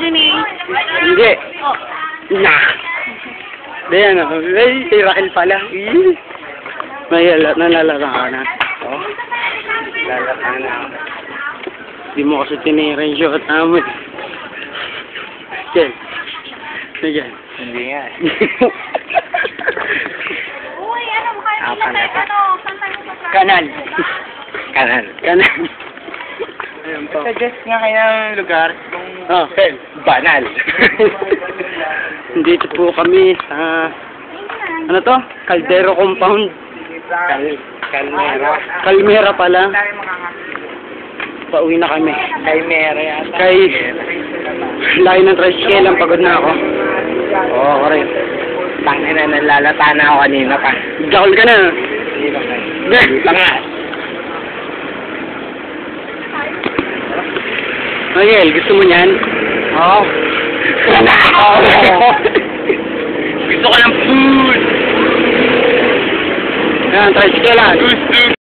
dyan eh. Hindi. Nah. Ayan o. Ay, si Raquel pala. May nalalata ka na. Oh. Lalata na. Hindi mo kasi tinira yung shot namin. Jen. Sige. Hindi nga. Uy, ano, kaya mo na tayo, ano, saan tayo sa Kanal. Kanal. Kanal. Ayun po. Suggest nga kayo ng lugar kung Oh. banal. Dito po kami sa ano to? Caldero Compound. Calmera. Calmera pala. Pauwi na kami. Calmera yata. Kay laki ng tricycle lang, pagod na ako. Oo, ako rin. Tangin na, nalalata na ako kanina pa. Gakol ka na. Hindi ba kayo? Hindi. Tanga. Miguel, gusto mo niyan? Oo. Gusto ko ng food! Ayan, tricycle lang.